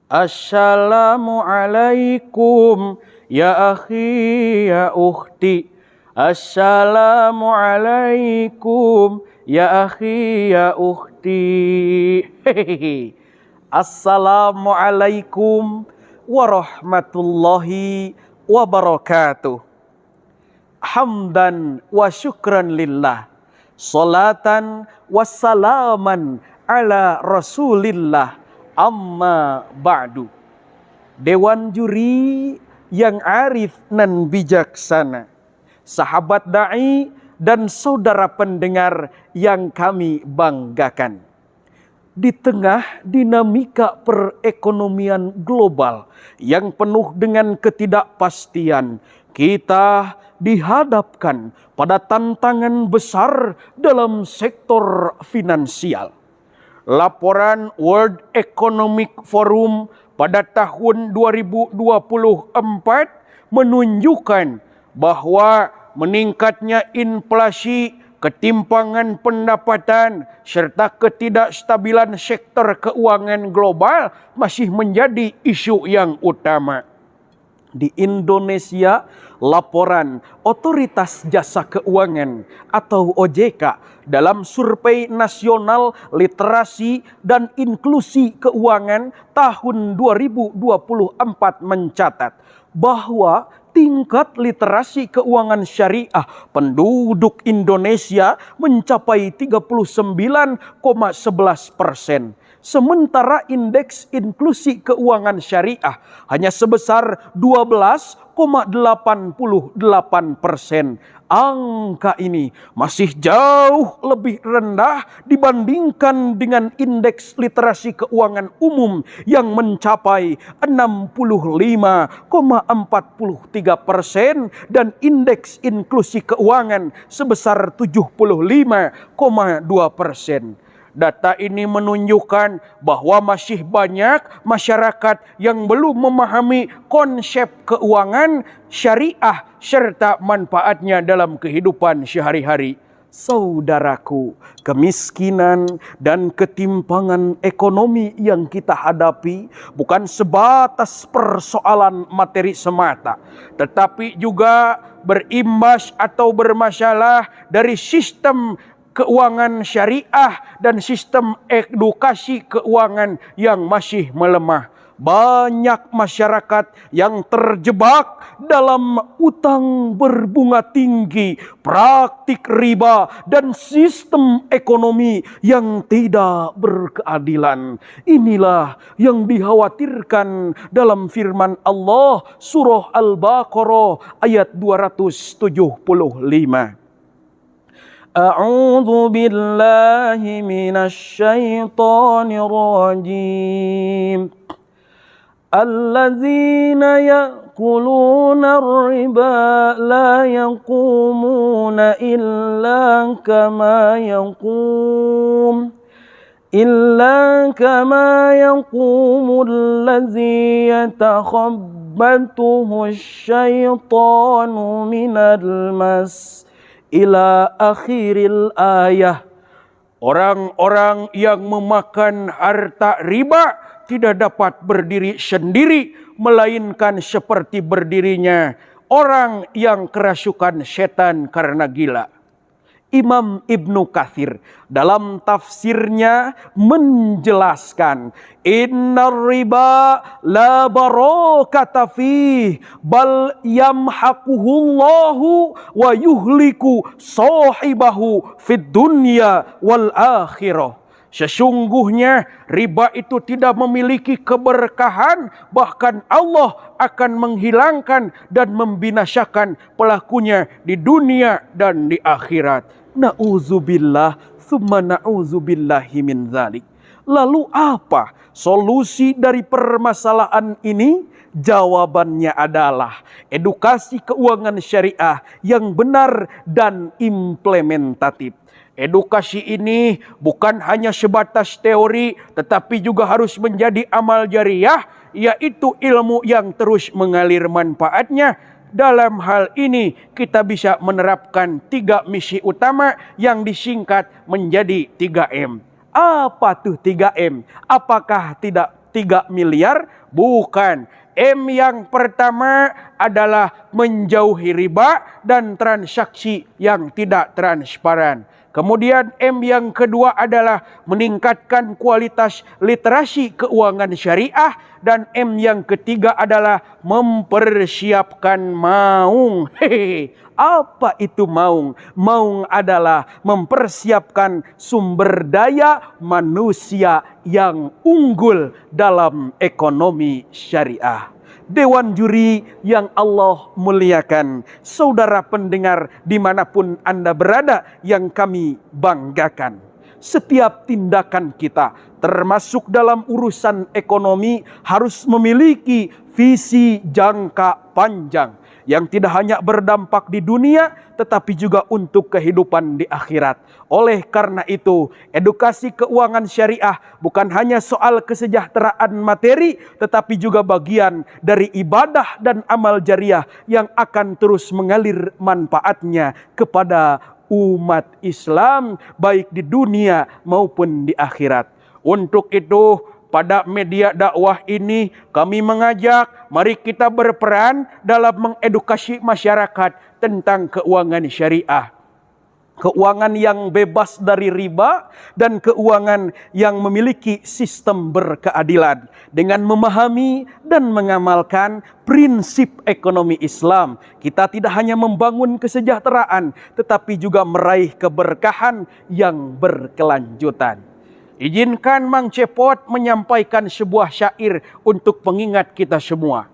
Assalamualaikum ya akhi ya ukhti. Assalamualaikum ya akhi ya ukhti. Hehehe. Assalamualaikum warahmatullahi wabarakatuh. Hamdan wa syukran lillah. Salatan wassalaman ala rasulillah. Amma ba'du. Dewan juri yang arif dan bijaksana, sahabat da'i dan saudara pendengar yang kami banggakan. Di tengah dinamika perekonomian global yang penuh dengan ketidakpastian, kita dihadapkan pada tantangan besar dalam sektor finansial. Laporan World Economic Forum pada tahun 2024 menunjukkan bahwa meningkatnya inflasi, ketimpangan pendapatan, serta ketidakstabilan sektor keuangan global masih menjadi isu yang utama. Di Indonesia, laporan Otoritas Jasa Keuangan atau OJK dalam Survei Nasional Literasi dan Inklusi Keuangan tahun 2024 mencatat bahwa tingkat literasi keuangan syariah penduduk Indonesia mencapai 39,11%. Sementara indeks inklusi keuangan syariah hanya sebesar 12,88%. Angka ini masih jauh lebih rendah dibandingkan dengan indeks literasi keuangan umum yang mencapai 65,43% dan indeks inklusi keuangan sebesar 75,2%. Data ini menunjukkan bahwa masih banyak masyarakat yang belum memahami konsep keuangan syariah serta manfaatnya dalam kehidupan sehari-hari. Saudaraku, kemiskinan dan ketimpangan ekonomi yang kita hadapi bukan sebatas persoalan materi semata, tetapi juga berimbas atau bermasalah dari sistem keuangan syariah dan sistem edukasi keuangan yang masih melemah. Banyak masyarakat yang terjebak dalam utang berbunga tinggi, praktik riba, dan sistem ekonomi yang tidak berkeadilan. Inilah yang dikhawatirkan dalam firman Allah surah Al-Baqarah ayat 275. A'udzu billahi minasy syaithanir rajim. Alladzina ya'kuluna ar-riba la yaqumuna illa kama yaqumul ladzi yatakhabbathu asy-syaitanu minal mas ila akhiril ayah. Orang-orang yang memakan harta riba tidak dapat berdiri sendiri, melainkan seperti berdirinya orang yang kerasukan setan karena gila. Imam Ibnu Katsir dalam tafsirnya menjelaskan, innar riba la barakata fih bal yamhaquhullahu wa yuhliku sahibahu fid dunya wal akhirah. Sesungguhnya riba itu tidak memiliki keberkahan, bahkan Allah akan menghilangkan dan membinasakan pelakunya di dunia dan di akhirat. Na'udzubillah, tsumma na'udzubillahi min dzalik. Lalu apa solusi dari permasalahan ini? Jawabannya adalah edukasi keuangan syariah yang benar dan implementatif. Edukasi ini bukan hanya sebatas teori, tetapi juga harus menjadi amal jariah, yaitu ilmu yang terus mengalir manfaatnya. Dalam hal ini kita bisa menerapkan 3 misi utama yang disingkat menjadi 3M. Apa tuh 3M? Apakah 3 miliar? Bukan. M yang pertama adalah menjauhi riba dan transaksi yang tidak transparan. Kemudian M yang kedua adalah meningkatkan kualitas literasi keuangan syariah. Dan M yang ketiga adalah mempersiapkan maung. Hehehe. Apa itu maung? Maung adalah mempersiapkan sumber daya manusia yang unggul dalam ekonomi syariah. Dewan juri yang Allah muliakan, saudara pendengar dimanapun Anda berada yang kami banggakan. Setiap tindakan kita, termasuk dalam urusan ekonomi, harus memiliki visi jangka panjang yang tidak hanya berdampak di dunia, tetapi juga untuk kehidupan di akhirat. Oleh karena itu, edukasi keuangan syariah bukan hanya soal kesejahteraan materi, tetapi juga bagian dari ibadah dan amal jariah yang akan terus mengalir manfaatnya kepada umat Islam, baik di dunia maupun di akhirat. Untuk itu, pada media dakwah ini kami mengajak, mari kita berperan dalam mengedukasi masyarakat tentang keuangan syariah. Keuangan yang bebas dari riba dan keuangan yang memiliki sistem berkeadilan. Dengan memahami dan mengamalkan prinsip ekonomi Islam, kita tidak hanya membangun kesejahteraan, tetapi juga meraih keberkahan yang berkelanjutan. Izinkan Mang Cepot menyampaikan sebuah syair untuk pengingat kita semua.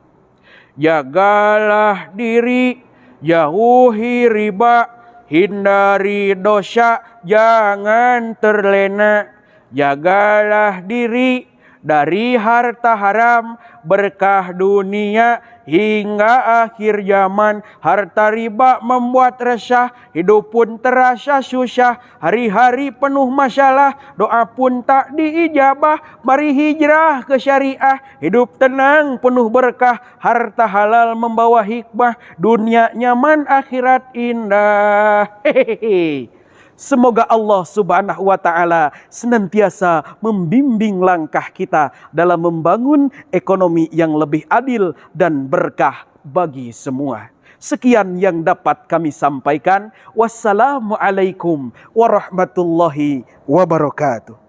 Jagalah diri, jauhi riba, hindari dosa, jangan terlena. Jagalah diri dari harta haram, berkah dunia hingga akhir zaman. Harta riba membuat resah, hidup pun terasa susah. Hari-hari penuh masalah, doa pun tak diijabah. Mari hijrah ke syariah, hidup tenang penuh berkah. Harta halal membawa hikmah, dunia nyaman akhirat indah. Hehehe. Semoga Allah Subhanahu wa Ta'ala senantiasa membimbing langkah kita dalam membangun ekonomi yang lebih adil dan berkah bagi semua. Sekian yang dapat kami sampaikan. Wassalamualaikum warahmatullahi wabarakatuh.